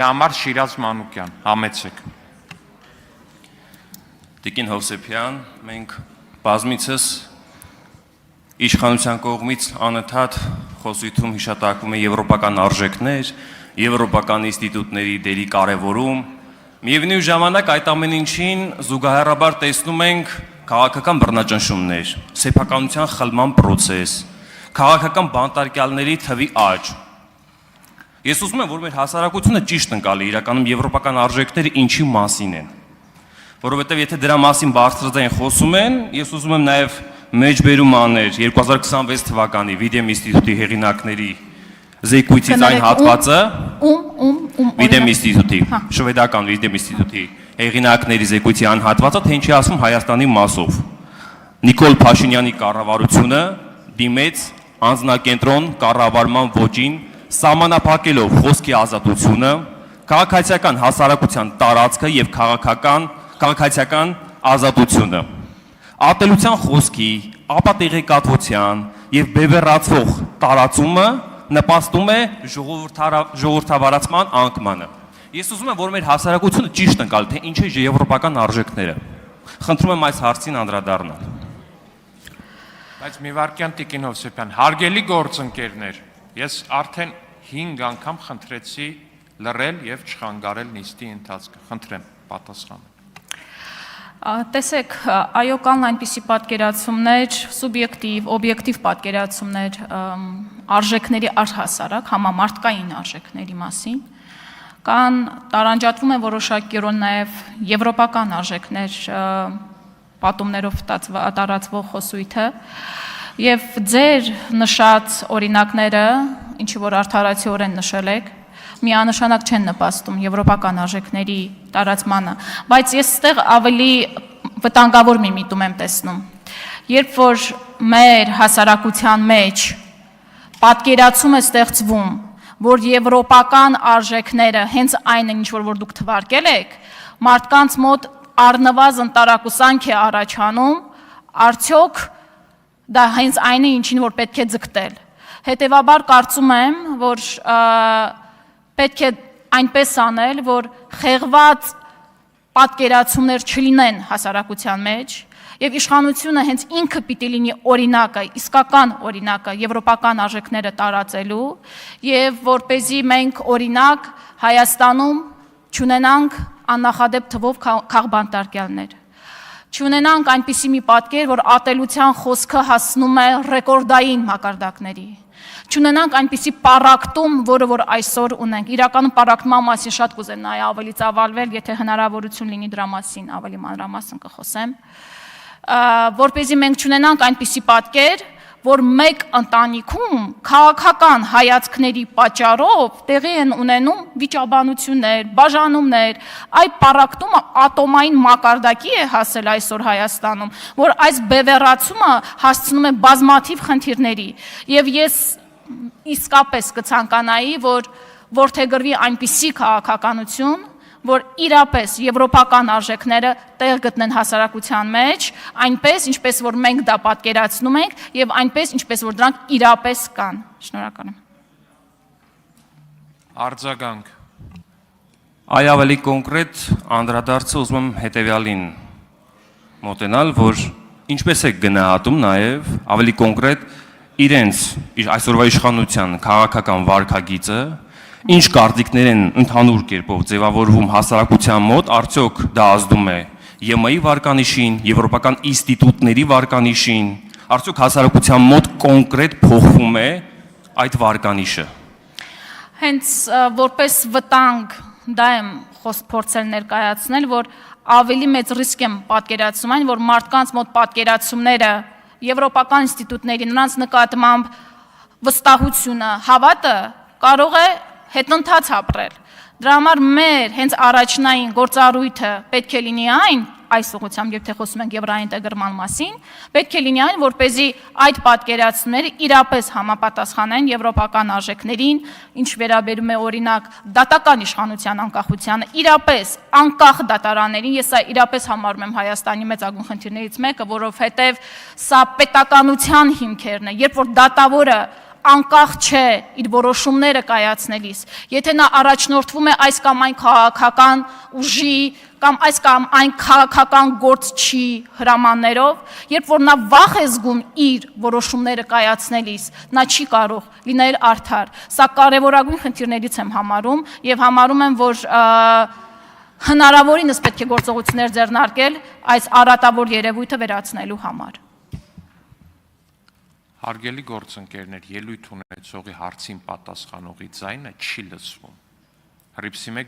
Համար Շիրազ Մանուկյան, համեցեք։ Տիկին Հովսեփյան, մենք բազմիցս իշխանության կողմից անընդհատ խոսույթում հիշատակվում է եվրոպական արժեքներ, եվրոպական ինստիտուտների դերի կարևորում, միևնույն ժամանակ այդ ամեն ինչին զուգահեռաբար տեսնում ենք քաղաքական բռնաճնշումներ, սեփականության խլման process, քաղաքական բանտարկյալների թվի աճ։ Ես ուզում եմ, որ մեր հասարակությունը ճիշտ ընկալի իրականում եվրոպական արժեքները ինչի մասին են, որովհետև եթե դրա մասին բարձրաձայն խոսում են, ես ուզում եմ նաև մեջբերում անել 2026 թվականի Videm ինստիտուտի հեղինակների զեկույցից այն հատվածը, Videm ինստիտուտի, շվեդական Videm ինստիտուտի հեղինակների զեկույցի այն հատվածը, թե ինչի ասում Հայաստանի մասով։ Նիկոլ Փաշինյանի կառավարությունը դիմեց անձնակենտրոն կառավարման ոճին, սահմանափակելով խոսքի ազատությունը, քաղաքացիական հասարակության տարածքը եւ քաղաքացիական ազատությունը։ Ատելության խոսքի, ապատեղեկատվության եւ բևեռացվող տարածումը նպաստում է ժողովրդավարացման անկմանը։ Ես ուզում եմ, որ մեր հասարակությունը ճիշտ ընկալի, թե ինչ է եվրոպական արժեքները։ Խնդրում եմ այս հարցին անդրադառնալ։ Բայց մի վարքյան Տիկին Հովսեփյան, հարգելի գործընկերներ, ես արդեն 5 անգամ խնդրեցի լռել եւ չխանգարել նիստի ընթացքը։ Խնդրեմ, պատասխանեք։ Տեսեք, այո, կան այնպիսի պատկերացումներ, սուբյեկտիվ, օբյեկտիվ պատկերացումներ արժեքների առհասարակ, համամարտկային արժեքների մասին, կան տարանջատվում է որոշակիորեն նաև եվրոպական արժեքներ պատումներով տարածվող խոսույթը, եւ ձեր նշած օրինակները, ինչի որ արդարացիորեն նշել եք, միանշանակ չեն նպաստում եվրոպական արժեքների տարածմանը, բայց ես ստեղ ավելի վտանգավոր մի միտում եմ տեսնում։ Երբ որ մեր հասարակության մեջ պատկերացում է ստեղծվում, որ եվրոպական արժեքները հենց այն են, ինչ որ դուք թվարկել եք, մարդկանց մոտ առնվազն տարակուսանք է առաջանում, արդյոք դա հենց այն է, ինչին որ պետք է ձգտել։ Հետևաբար կարծում եմ, որ պետք է այնպես անել, որ խեղված պատկերացումներ չլինեն հասարակության մեջ, եւ իշխանությունը հենց ինքը պիտի լինի օրինակը, իսկական օրինակը եվրոպական արժեքները տարածելու, եւ որպեսզի մենք օրինակ Հայաստանում չունենանք աննախադեպ թվով քաղբանտարկյալներ։ Չունենանք այնպիսի մի պատկեր, որ ատելության խոսքը հասնում է ռեկորդային մակարդակների։ Չունենանք այնպիսի պառակտում, որը որ այսօր ունենք։ Իրականում պառակտման մասին շատ կուզենայի ավելի ծավալվել, եթե հնարավորություն լինի դրա մասին ավելի մանրամասն կխոսեմ, որպեսզի մենք չունենանք այնպիսի պատկեր, որ մեկ ընտանիքում քաղաքական հայացքների պատճառով տեղի են ունենում վիճաբանություններ, բաժանումներ, այդ պառակտումը ատոմային մակարդակի է հասել այսօր Հայաստանում, որ այս բևեռացումը հասցնում է բազմաթիվ խնդիրների, եւ ես իսկապես կցանկանայի, որ որդեգրվի այնպիսի քաղաքականություն, որ իրապես եվրոպական արժեքները տեղ գտնեն հասարակության մեջ, այնպես, ինչպես որ մենք դա պատկերացնում ենք, եւ այնպես, ինչպես որ դրանք իրապես կան։ Շնորհակալ եմ։ Արձագանք։ Այ ավելի կոնկրետ անդրադարձը ուզում եմ հետեւյալին մոտենալ, որ ինչպես է գնահատում նաեւ ավելի կոնկրետ իրենց այսօրվա իշխանության քաղաքական վարքագիծը, ինչ կարծիքներ են ընդհանուր կերպով ձևավորվում հասարակության մոտ, արդյոք դա ազդում է ԵՄ-ի վարկանիշին, եվրոպական ինստիտուտների վարկանիշին, արդյոք հասարակության մոտ կոնկրետ փոխվում է այդ վարկանիշը։ Հենց որպես վտանգ դա եմ փորձել ներկայացնել, որ ավելի մեծ ռիսկ եմ պատկերացնում այն, որ մարդկանց մոտ պատկերացումները եվրոպական ինստիտուտների նրանց նկատմամբ վստահությունը, հավատը կարող է հետընթաց ապրել։ Դրա համար մեր հենց առաջնային գործառույթը պետք է լինի այն, այս ուղղությամբ երբ թե խոսում ենք եվրոինտեգրման մասին, պետք է լինի այն, որպեսզի այդ պատկերացումները իրապես համապատասխանեն եվրոպական արժեքներին, ինչ վերաբերում է օրինակ դատական իշխանության անկախությանը, իրապես անկախ դատարաններին, ես սա իրապես համարում եմ Հայաստանի մեծագույն խնդիրներից մեկը, որովհետև սա պետականության հիմքերն է, երբ որ դատավորը անկախ չէ իր որոշումները կայացնելիս, եթե նա առաջնորդվում է այս կամ այն քաղաքական ուժի կամ այս կամ այն քաղաքական գործչի հրամաններով, երբ որ նա վախ է զգում իր որոշումները կայացնելիս, նա չի կարող լինել արդար։ Սա կարևորագույն խնդիրներից եմ համարում եւ համարում եմ, որ հնարավորինս պետք է գործողություններ ձեռնարկել այս առատավոր երևույթը վերացնելու համար։ Հարգելի գործընկերներ, ելույթ ունեցողի հարցին պատասխանողի ձայնը չի լսվում։ Հռիփսիմե